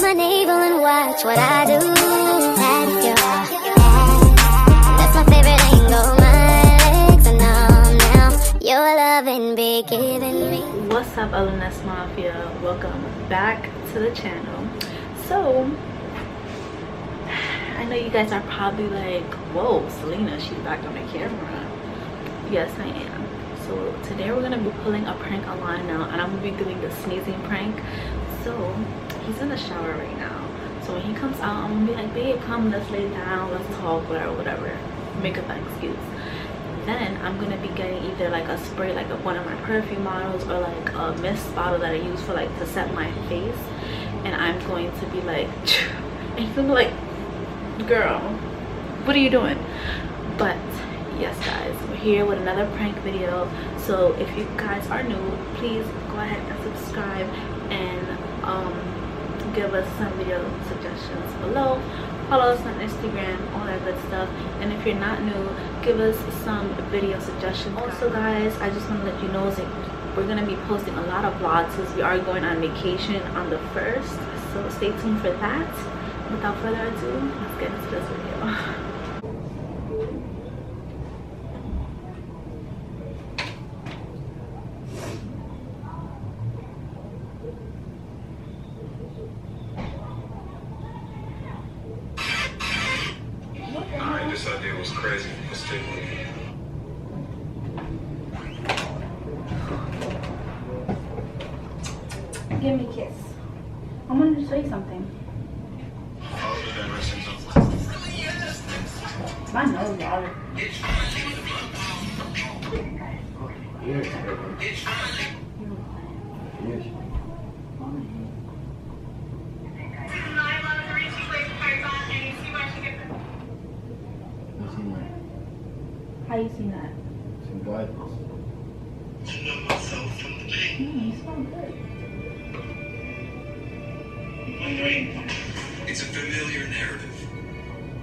my navel and watch what I do. That's your ass. That's my favorite angle. My legs are numb now. Your loving be giving me. What's up, Lyenell Mafia? Welcome back to the channel. So I know you guys are probably like, whoa, Selena, she's back on the camera. Yes, I am. So today we're gonna be pulling a prank on Lyenell, and I'm gonna be doing the sneezing prank. So he's in the shower right now. So when he comes out, I'm gonna be like, babe, come, let's lay down, let's talk, whatever. Make up an excuse. Then I'm gonna be getting either like a spray, like one of my perfume bottles, or like a mist bottle that I use for like to set my face. And I'm going to be like, and he's gonna be like, girl, what are you doing? But yes, guys, we're here with another prank video. So if you guys are new, please go ahead and subscribe and give us some video suggestions below. Follow us on Instagram, all that good stuff. And if you're not new, give us some video suggestions. Also, guys, I just want to let you know that we're going to be posting a lot of vlogs since we are going on vacation on the 1st. So stay tuned for that. Without further ado, let's get into this video. This idea was crazy. Let's take one. Give me a kiss. I wanted to show you something. My nose, y'all. How you seen that? Some guidance. You smell good. It's a familiar narrative.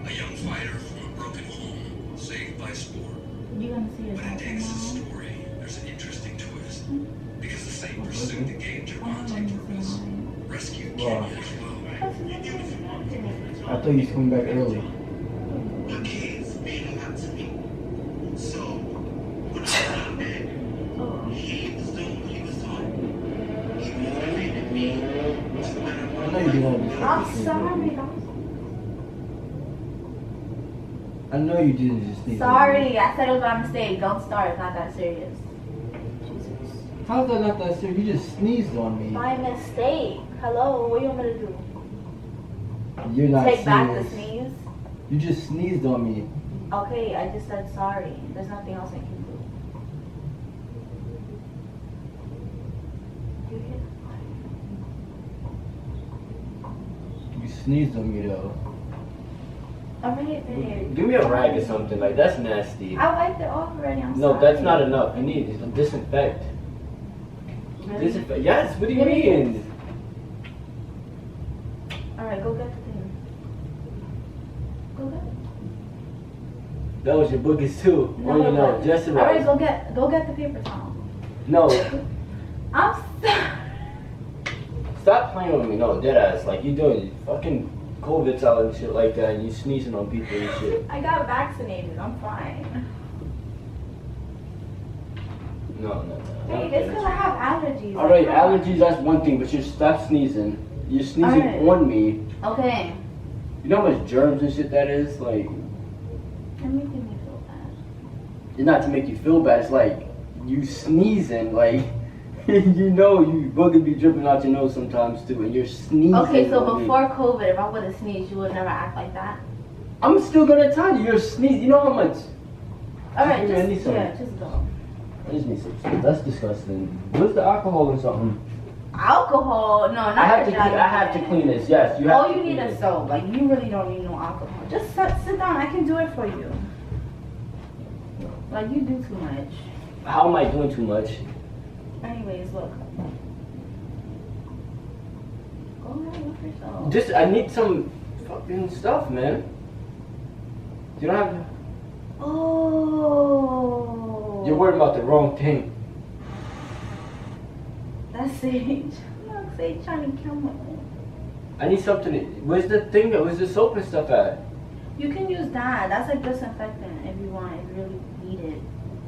A young fighter from a broken home, saved by sport. You gonna see his But in house Dennis's tomorrow? story, there's an interesting twist. Because the same pursuit that gave Durante purpose rescued Kenya as well. I thought you was coming back early. The kids mean a lot to me. So, when I was dead, he was doing what he was doing. He motivated me to better my I know you didn't want to be I'm fucking sorry. sneaky. I know you didn't just sneak. Sorry, I said it was my mistake. Don't start. It's not that serious. Jesus. How's that not that serious? You just sneezed on me. My mistake. Hello, what you want me to do? You're not Take back the serious. sneeze? You just sneezed on me. Okay, I just said sorry. There's nothing else I can do. You hit. You sneezed on me though. I'm right there. Give me a rag or something. Like that's nasty. I wiped it off already. I'm No, sorry. that's not enough. You need to disinfect. Really? Disinfect. Yes. What do you Give me mean? Alright, go get the thing. Go get it. That was your boogers too. Oh, you know, just about. Alright, go get the paper towel. No. I'm sorry. Stop playing with me. No, dead ass. Like you doing fucking COVID's out and shit like that, and you sneezing on people and shit. I got vaccinated. I'm fine. No. Hey, it's because I have allergies. Alright, allergies, that's one thing, but you stop sneezing. You're sneezing Alright. on me. Okay. You know how much germs and shit that is? Like, You're making me feel bad. it's not to make you feel bad, it's like, you sneezing, like, you know you boogers be dripping out your nose sometimes too, and you're sneezing. Okay, so on me. before COVID, if I would have sneezed, you would never act like that? I'm still gonna tell you, you're sneezing. You know how much? Alright, Give me just, some. yeah, just go. I just need some. That's disgusting. Where's the alcohol or something? Alcohol? No, not I have the to clean this. Yes, you have Oh, to you need clean a this. soap. Like, you really don't need no alcohol. Just sit down. I can do it for you. Like, you do too much. How am I doing too much? Anyways, look. Go ahead, look yourself. Just, I need some fucking stuff, man. You don't have. Oh. You're worried about the wrong thing. That's Sage. Look, Sage trying to kill me. I need something. Where's the thing? Where's the soap and stuff at? You can use that. That's like disinfectant if you want. If you really need it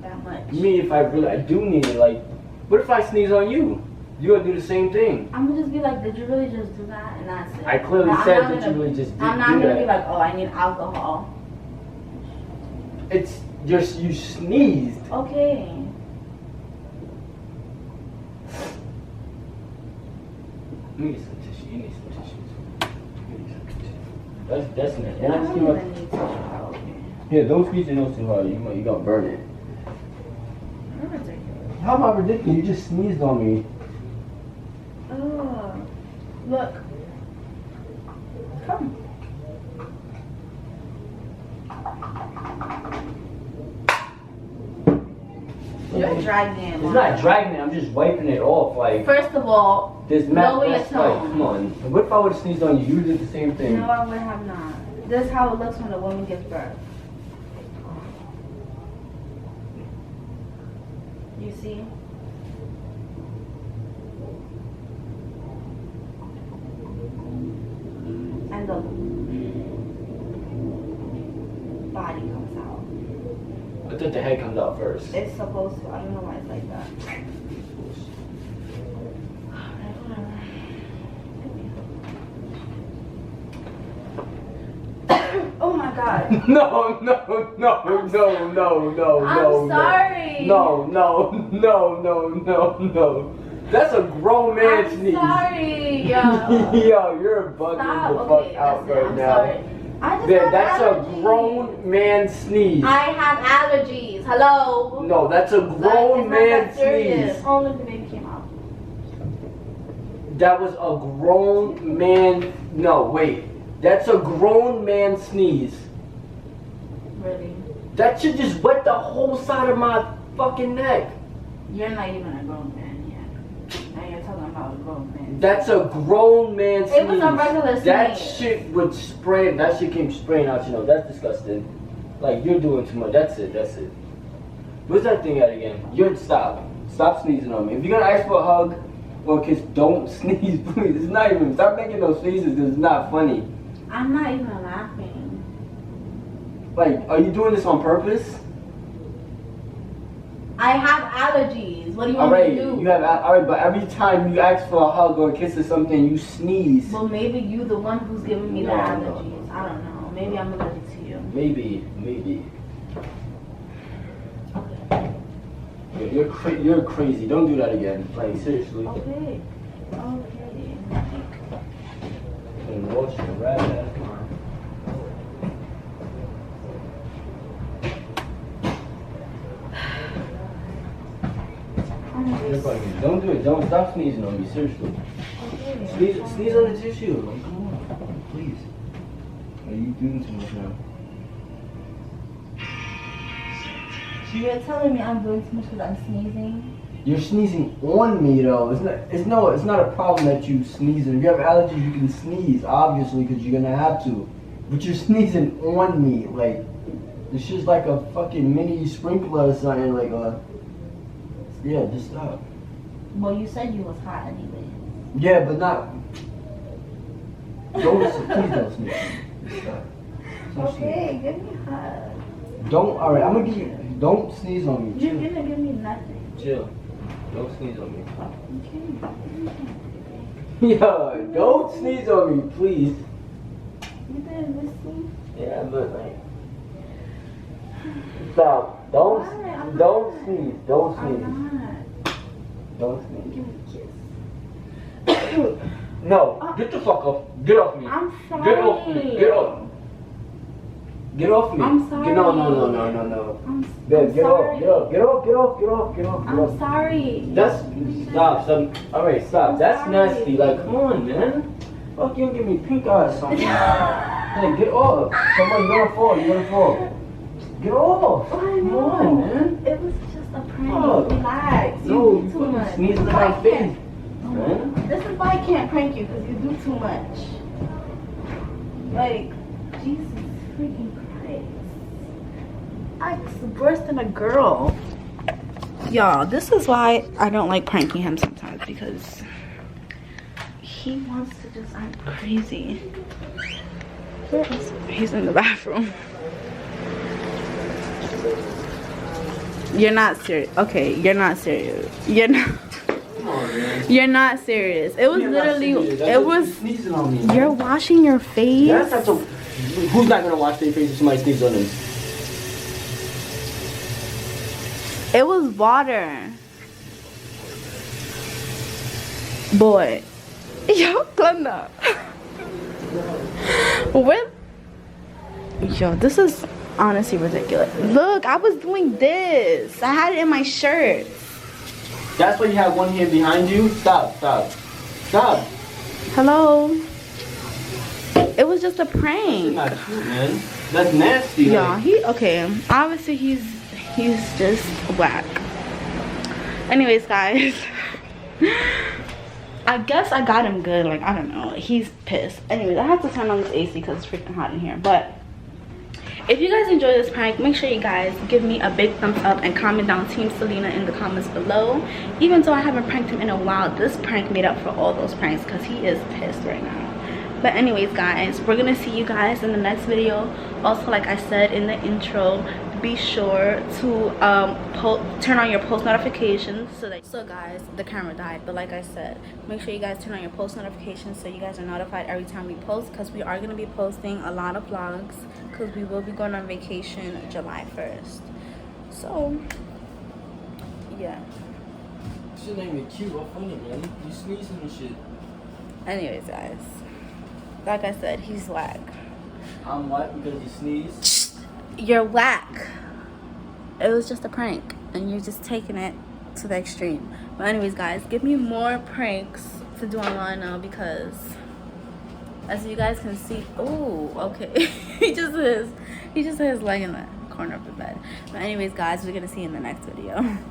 that much. You mean if I do need it? Like, what if I sneeze on you? You gonna do the same thing? I'm gonna just be like, did you really just do that? And that's it. I clearly said that you really just did I'm not gonna be like, oh, I need alcohol. It's just you sneezed. Okay. You need some tissue. You need some tissues. That's nice. I don't even need tissue. Okay. Yeah, don't squeeze your nose too hard. You gonna burn it. You're ridiculous. How am I ridiculous? You just sneezed on me. Oh, look. Come. You're dragging it. It's not dragging it. I'm just wiping it off. Like, First of all, this lower your like, tone. come on. What if I would have sneezed on you? You did the same thing. No, I would have not. This is how it looks when a woman gives birth. You see? And the body comes out. I thought the head comes out first. It's supposed to. I don't know why it's like that. Oh my god. No. I'm sorry. No. That's a grown man sneeze. Sorry. Yo, you're bugging the fuck out right now. Sorry. I just have That's allergies. a grown man sneeze. I have allergies. Hello. No, that's a grown man sneeze. Only the baby came out. That was a grown man. No, wait. That's a grown man sneeze. Really? That should just wet the whole side of my fucking neck. You're not even a grown man yet. Now you're talking about a grown man. That's a grown man sneeze. It was a regular sneeze. That shit would spray. That shit came spraying out. You know, that's disgusting. Like, you're doing too much. That's it. What's that thing at again? Stop sneezing on me. If you're gonna ask for a hug or a kiss, don't sneeze, please. It's not even. Stop making those faces because it's not funny. I'm not even laughing. Like, are you doing this on purpose? I have allergies. What do you want me to do? Alright, but every time you ask for a hug or a kiss or something, you sneeze. Well, maybe you the one who's giving me the No. allergies. I don't know. Maybe I'm allergic to you. Maybe. You're crazy. Don't do that again. Like, seriously. Okay. And wash your rat ass. Don't do it. Don't stop sneezing on me. Seriously. Sneeze on the tissue. Like, come on, please. Are you doing too much now? You're telling me I'm doing too much because I'm sneezing? You're sneezing on me though. It's not a problem that you sneezing. If you have allergies, you can sneeze, obviously, because you're gonna have to. But you're sneezing on me, like this shit's like a fucking mini sprinkler or something. Like yeah, just stop. Well, you said you was hot anyway. Yeah, but not. Please don't sneeze. Stop. Don't Okay, give me a hug. sneeze. I'm gonna give you. Don't sneeze on me. You're Chill. gonna give me nothing. Chill. Don't sneeze on me. Okay. Yo, don't sneeze on me, please. You didn't miss me? Yeah, but like. Stop. Don't sneeze. Don't sneeze. I'm not. Don't sneeze. Give me a kiss. No, get the fuck off. Get off me. I'm sorry. Get off me. Get off. Get off me. I'm sorry. No. I'm Babe, get sorry. off. Get off. I'm sorry. That's stop. Alright, stop. I'm That's sorry. nasty. Like, come on, man. Fuck, you don't give me pink eye or something. Hey, get off. Come on, you're gonna fall. Get off. Come on, man. It was just a prank. Oh. Relax. You No, do you too fucking much. sneeze in This is my why I face. can't- Man. This is why I can't prank you, because you do too much. Like, Jesus freaking Christ. I'm worse than a girl. Y'all, this is why I don't like pranking him sometimes, because he wants to just act crazy. Where is he? He's in the bathroom. You're not serious. Okay, you're not serious. You're not. Come on, man. You're not serious. It was You're not literally. serious. That's It what was. you're sneezing on me. You're washing your face. That's not so. Who's not gonna wash their face if somebody sneezes on them? It was water. Boy. Yo, Glenda. With. Yo, this is honestly ridiculous. Look, I was doing this. I had it in my shirt. That's why you have one hand behind you? Stop, stop. Stop. Hello? It was just a That's prank. not cute, man. That's nasty. Yeah, like. he okay. Obviously he's just whack. Anyways, guys. I guess I got him good. Like, I don't know. He's pissed. Anyways, I have to turn on this AC because it's freaking hot in here. But if you guys enjoy this prank, make sure you guys give me a big thumbs up and comment down Team Selena in the comments below. Even though I haven't pranked him in a while, this prank made up for all those pranks because he is pissed right now. But anyways, guys, we're gonna see you guys in the next video. Also, like I said in the intro, be sure to turn on your post notifications so guys, the camera died, but like I said, make sure you guys turn on your post notifications so you guys are notified every time we post, because we are going to be posting a lot of vlogs because we will be going on vacation July 1st. So yeah, Shit ain't even cute or funny, man. You sneezing and shit. anyways, guys, like I said, he's whack. I'm white because you sneeze. You're whack. It was just a prank and you're just taking it to the extreme. But anyways, guys, give me more pranks to do online now, because as you guys can see, oh, okay. he just has his leg in the corner of the bed. But anyways, guys, we're gonna see you in the next video.